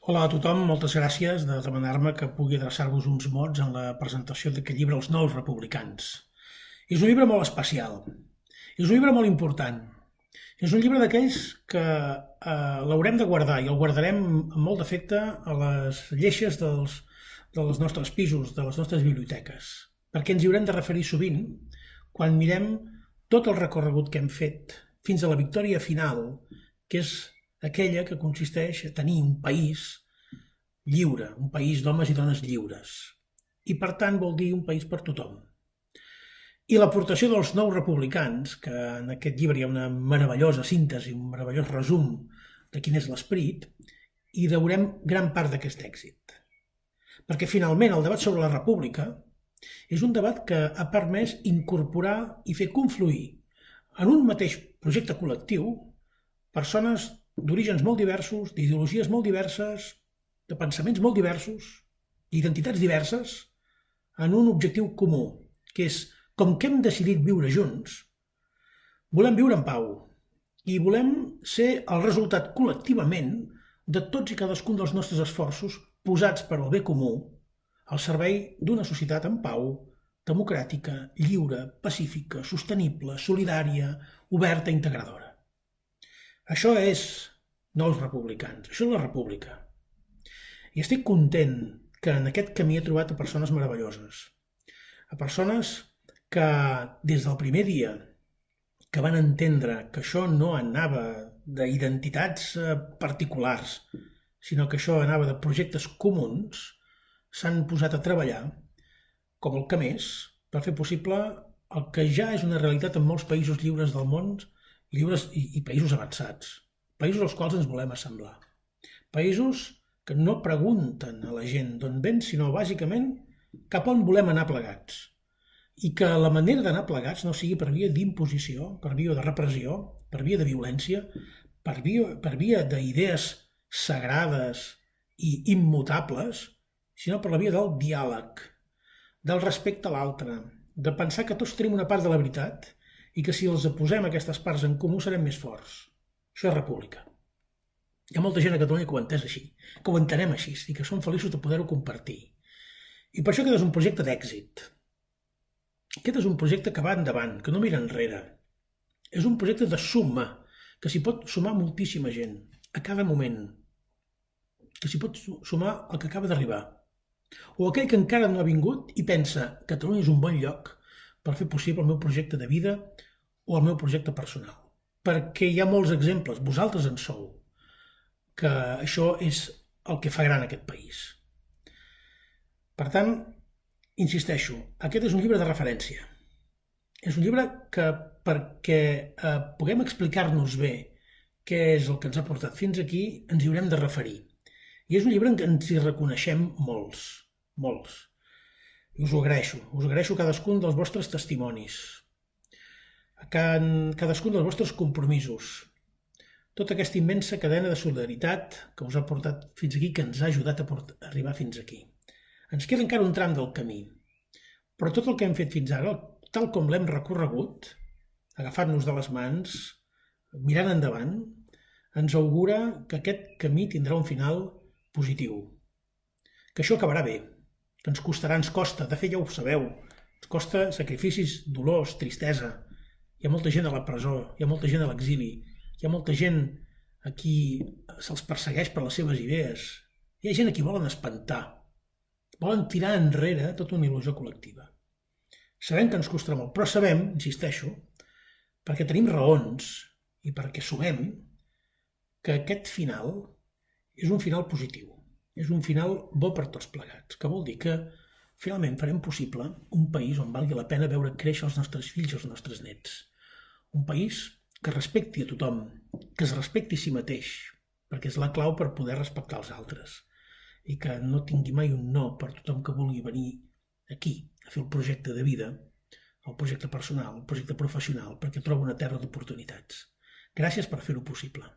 Hola a tothom, moltes gràcies de demanar-me que pugui adreçar-vos uns mots en la presentació d'aquest llibre Els nous republicans. És un llibre molt especial, és un llibre molt important, és un llibre d'aquells que l'haurem de guardar i el guardarem amb molt d'afecte a les lleixes dels nostres pisos, de les nostres biblioteques, perquè ens hi haurem de referir sovint quan mirem tot el recorregut que hem fet fins a la victòria final, que és aquella que consisteix a tenir un país lliure, un país d'homes i dones lliures. I per tant vol dir un país per tothom. I l'aportació dels nous republicans, que en aquest llibre hi ha una meravellosa síntesi, un meravellós resum de quin és l'esperit, i veurem gran part d'aquest èxit. Perquè finalment el debat sobre la república és un debat que ha permès incorporar i fer confluir en un mateix projecte col·lectiu persones d'orígens molt diversos, d'ideologies molt diverses, de pensaments molt diversos, d'identitats diverses, en un objectiu comú, que és, com que hem decidit viure junts, volem viure en pau i volem ser el resultat col·lectivament de tots i cadascun dels nostres esforços posats per al bé comú al servei d'una societat en pau, democràtica, lliure, pacífica, sostenible, solidària, oberta i integradora. Això és nous republicans, això és la república. I estic content que en aquest camí he trobat a persones meravelloses, a persones que des del primer dia que van entendre que això no anava d'identitats particulars, sinó que això anava de projectes comuns, s'han posat a treballar com el que més per fer possible el que ja és una realitat en molts països lliures del món i països avançats. Països als quals ens volem assemblar. Països que no pregunten a la gent d'on ven, sinó bàsicament cap on volem anar plegats. I que la manera d'anar plegats no sigui per via d'imposició, per via de repressió, per via de violència, per via d'idees sagrades i immutables, sinó per la via del diàleg, del respecte a l'altre, de pensar que tots tenim una part de la veritat i que si els posem aquestes parts en comú serem més forts. Això és república. Hi ha molta gent a Catalunya que ho ha entès així, que ho entenem així i que som feliços de poder-ho compartir. I per això aquest és un projecte d'èxit. Aquest és un projecte que va endavant, que no mira enrere. És un projecte de suma, que s'hi pot sumar moltíssima gent, a cada moment, que s'hi pot sumar el que acaba d'arribar. O aquell que encara no ha vingut i pensa que Catalunya és un bon lloc per fer possible el meu projecte de vida o el meu projecte personal. Perquè hi ha molts exemples, vosaltres en sou, que això és el que fa gran aquest país. Per tant, insisteixo, aquest és un llibre de referència. És un llibre que perquè puguem explicar-nos bé què és el que ens ha portat fins aquí, ens hi haurem de referir. I és un llibre en què ens hi reconeixem molts, molts. I us ho agraeixo cadascun dels vostres testimonis, cadascun dels vostres compromisos, tota aquesta immensa cadena de solidaritat que us ha portat fins aquí, que ens ha ajudat a arribar fins aquí. Ens queda encara un tram del camí, però tot el que hem fet fins ara, tal com l'hem recorregut, agafant-nos de les mans, mirant endavant, ens augura que aquest camí tindrà un final positiu, que això acabarà bé, que ens costa, de fet ja ho sabeu, ens costa sacrificis, dolors, tristesa, hi ha molta gent a la presó, hi ha molta gent a l'exili, hi ha molta gent a qui se'ls persegueix per les seves idees, hi ha gent a qui volen espantar, volen tirar enrere tota una il·lusió col·lectiva. Sabem que ens costarà molt, però sabem, insisteixo, perquè tenim raons i perquè sumem que aquest final és un final positiu, és un final bo per tots plegats, que vol dir que finalment farem possible un país on valgui la pena veure créixer els nostres fills i els nostres nets. Un país que respecti a tothom, que es respecti a si mateix, perquè és la clau per poder respectar els altres, i que no tingui mai un no per tothom que vulgui venir aquí a fer el projecte de vida, el projecte personal, el projecte professional, perquè troba una terra d'oportunitats. Gràcies per fer-ho possible.